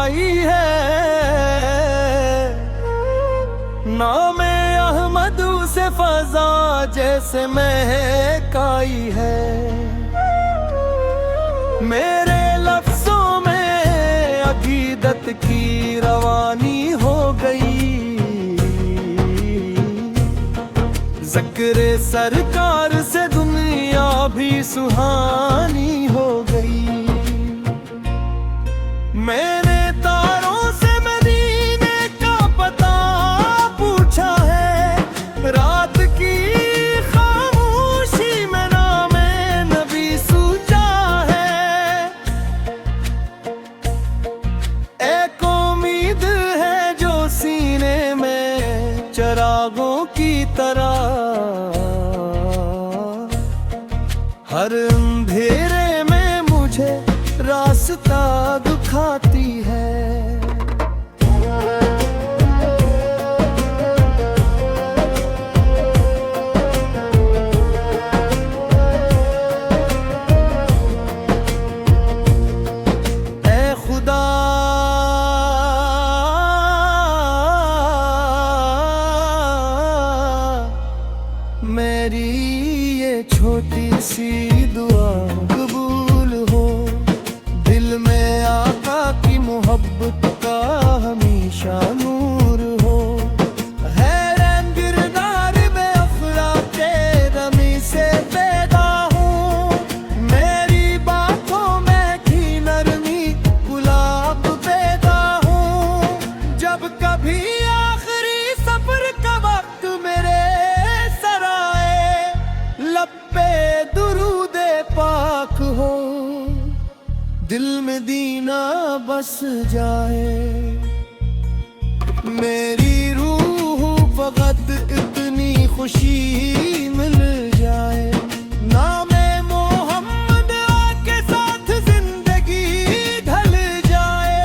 सजाई है। नामे अहमद से फजा जैसे महकाई है। मेरे लफ्जों में अकीदत की रवानी हो गई। ज़िक्र सरकार से दुनिया भी सुहानी हो गई। मैंने तारों से मदीने का पता पूछा है। रात की खामोशी में नामे नबी सूझा है। एक उम्मीद है जो सीने में चिरागों की तरह हर अंधेरे में मुझे रास्ता दिखाती है। ऐ खुदा मेरी ये छोटी सी दुआ कबूल हो। दिल में आका की मोहब्बत का हमेशा नूर हो। हैरान गिरदार में अफराते रमी से पैदा हूँ। मेरी बातों में की नरमी गुलाब पैदा हूँ। जब कभी आखिरी सफर का वक्त मेरे लपे दुरूदे पाक हो। दिल में दीना बस जाए। मेरी रूह फकत इतनी खुशी मिल जाए। नामे मोहम्मद के साथ जिंदगी ढल जाए।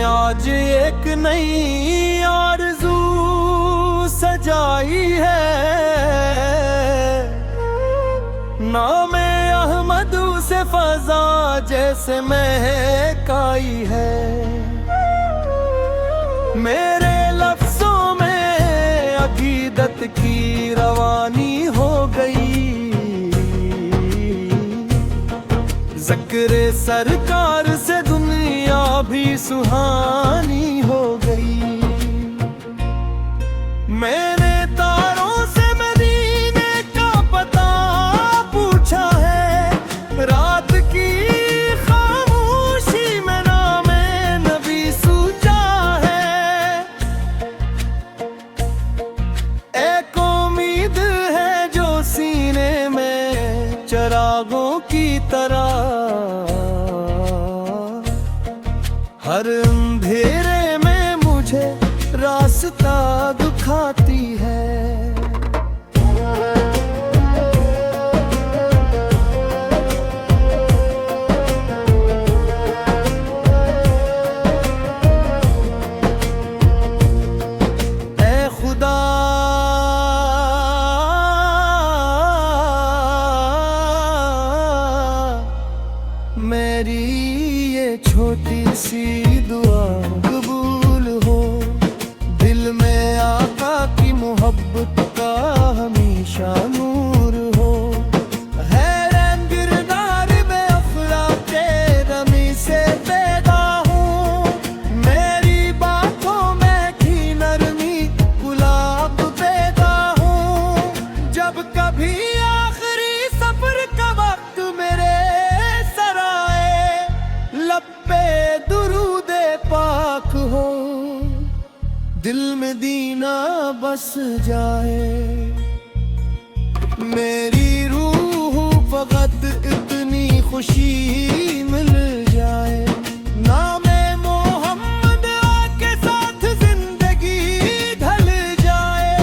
आज एक नई आरज़ू सजाई है। नामे अहमद से फजा जैसे महकाई है। मेरे लफ्जों में अकीदत की रवानी हो गई। ज़िक्र सरकार से दुनिया भी सुहानी हो गई। मैंने तारों से मदीने का पता पूछा है। रात की खामोशी में नामे नबी सूझा है। एक उम्मीद है जो सीने में चिरागों की तरह हर अंधेरे में मुझे रास्ता दिखाती है। ऐ खुदा मेरी ये छोटी सी दुआ कबूल हो। दिल में आका की मोहब्बत का हमेशा नूर हो। हैरान गिरदार में अफराते रमी से पैदा हूँ। मेरी बातों में की नरमी गुलाब पैदा हूँ। जब कभी आखिरी सफर का वक्त मेरे सराए लपे दुरूदे पा दिल में दीना बस जाए। मेरी रूह फकत इतनी खुशी मिल जाए, नामे मोहम्मद के साथ जिंदगी ढल जाए।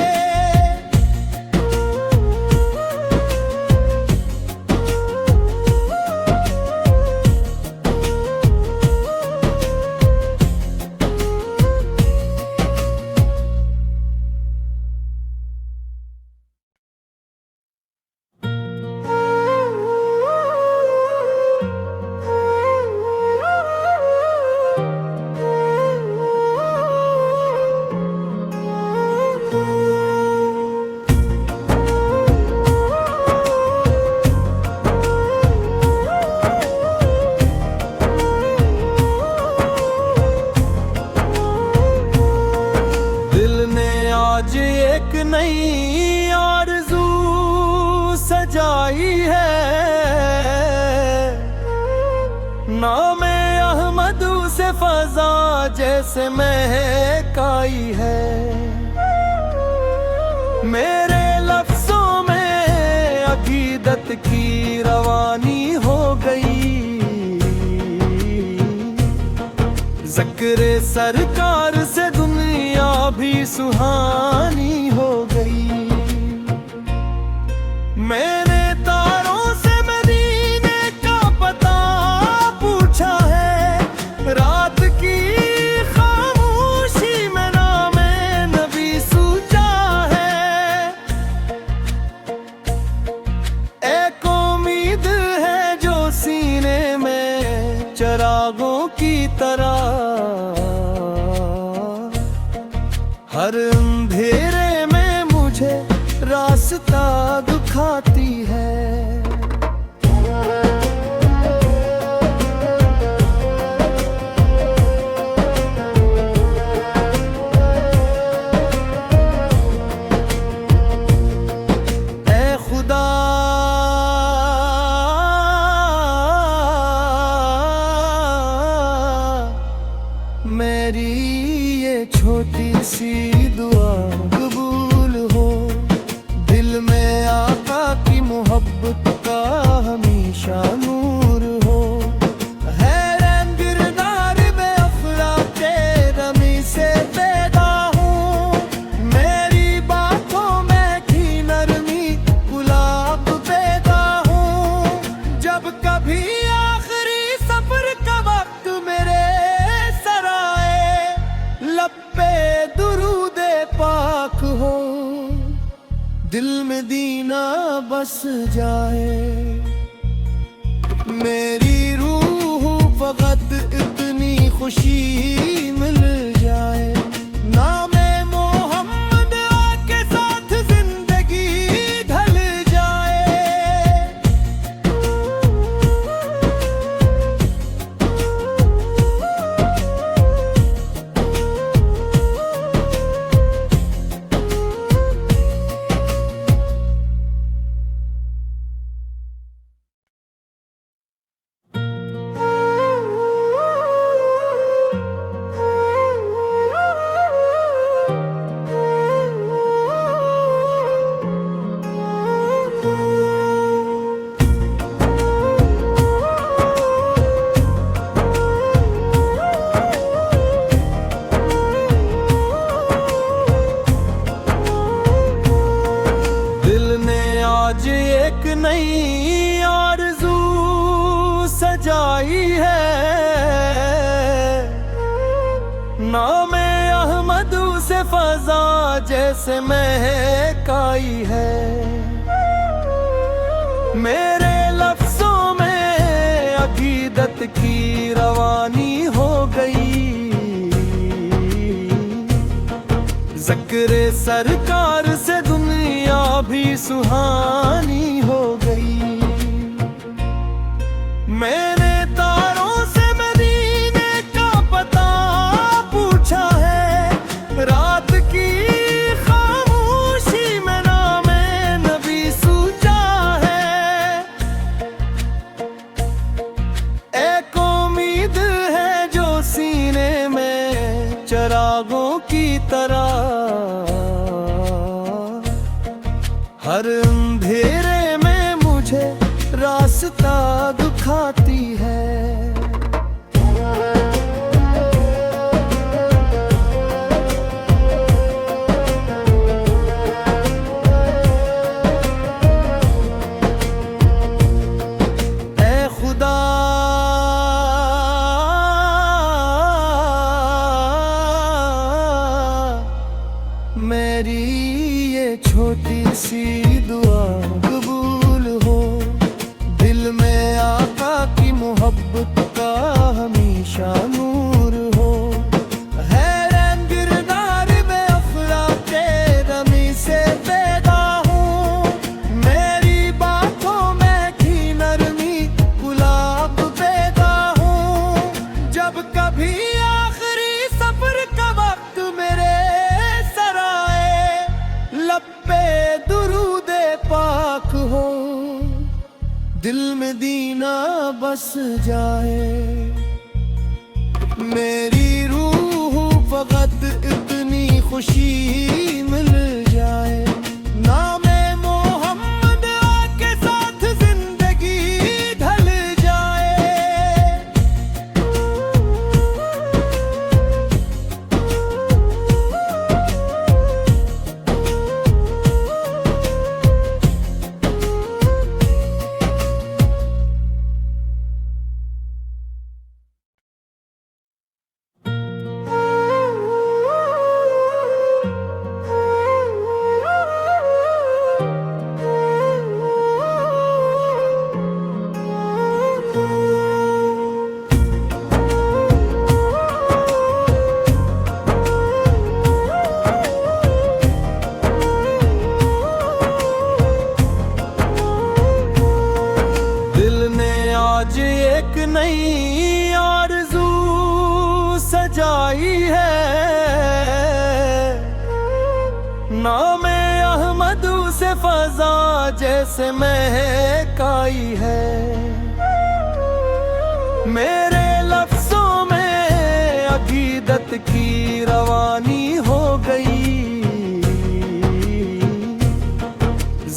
आज एक नई आरज़ू सजाई है, नामे अहमद से फजा जैसे महकाई है। मेरे लफ्ज़ों में अकीदत की रवानी हो गई, ज़िक्र सरकार से दुनिया भी सुहानी हो गई। मैंने तारों से मदीने का पता पूछा है, रात की खामोशी में नामे नबी सूझा है। एक उम्मीद है जो सीने में चिरागों की तरह हर अंधेरे में मुझे रास्ता दिखाती है। ऐ खुदा मेरी ये छोटी सी दुआ कबूल हो, दिल में आका की मोहब्बत का हमेशा नूर हो। हैरान गिरदार में अफरा के रमी से पैदा हूँ, मेरी बातों में की नरमी गुलाब पैदा हूँ। जब कभी आखिरी सफर का वक्त मेरे लपे दुरूदे पाक हो, दिल में दीना बस जाए। मेरी रूह फकत इतनी खुशी मिल जाए, नामे मोहम्मद के साथ जिंदगी ढल जाए। आज एक नई आरज़ू सजाई है, नामे अहमद से फजा जैसे महकाई है। मेरे लफ्ज़ों में अकीदत की रवानी हो गई, ज़िक्र सरकार से दुनिया भी सुहानी हो गई। मैंने तारों से मदीने का पता पूछा है, रात की खामोशी में नामे नबी सूझा है। एक उम्मीद है जो सीने में चरागों की तरह हर अंधेरे में मुझे रास्ता दिखाती है। ऐ खुदा मेरी ये छोटी सी दुआ कबूल हो, दिल में आका की मोहब्बत का हमेशा नूर हो। हैरान गिरदार में अफरा के रमी से पैदा हूँ, मेरी बातों में की नरमी गुलाब पैदा हूँ। जब कभी आखिरी सफर का वक्त मेरे लब पे दुरूदे पाक हो, दिल में दीना बस जाए। मेरी रूह फकत इतनी खुशी मिल जाए, नामे मोहम्मद के साथ जिंदगी ढल जाए। आज एक नई आरज़ू सजाई है, नामे अहमद से फजा जैसे महकाई है। मेरे लफ्ज़ों में अकीदत की रवानी हो गई,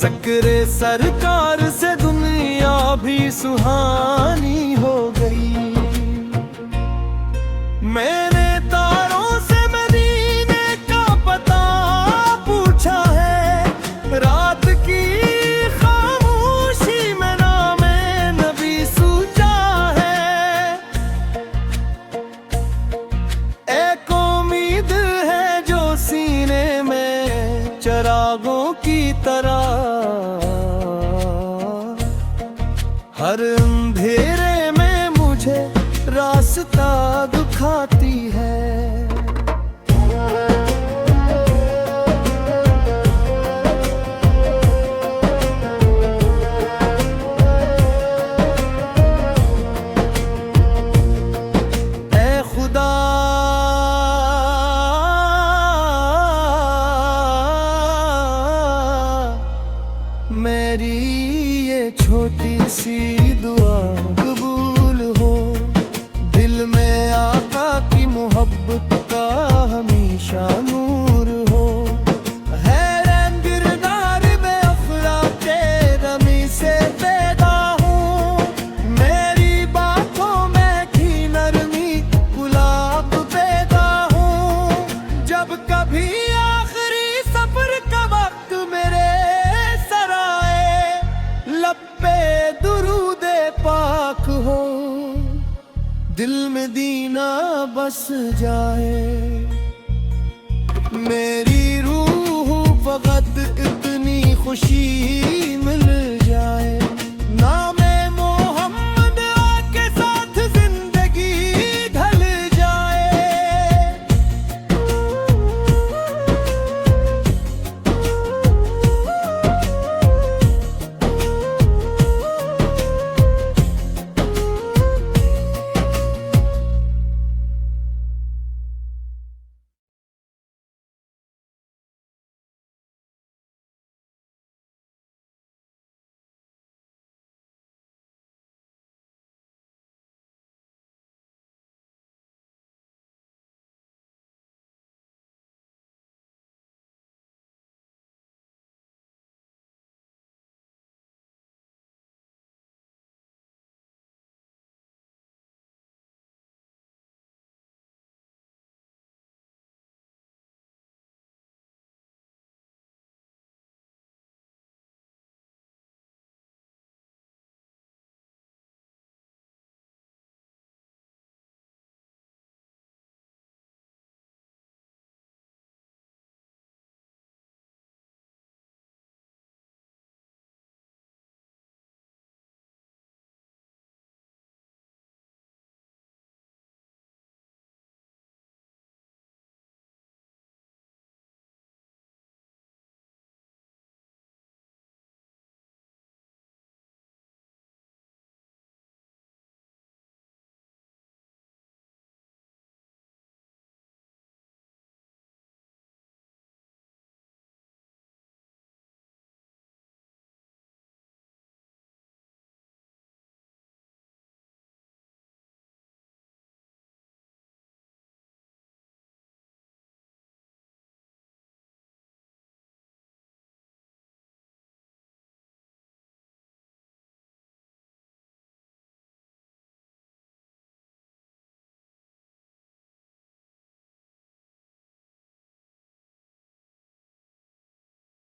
ज़िक्र सरकार से दुनिया भी सुहानी हो गई। मैंने तारों से मदीने का पता पूछा है, रात की खामोशी में नामे नबी सूझा है। एक उम्मीद है जो सीने में चरागों की तरह हर अंधेरे में मुझे रास्ता दिखाती है। ऐ खुदा मेरी ये छोटी सी दुआ कबूल हो, दिल में आका की मोहब्बत का हमेशा नूर हो। हैरान गिरदार में अफरा के रमी से पैदा हूँ, मेरी बातों में की नरमी गुलाब पैदा हूँ। जब कभी आखिरी सफर का वक्त मेरे लब पे दुरूदे पाक हो, दिल में दीना बस जाए। मेरी रूह फकत इतनी खुशी मिल जाए, नाम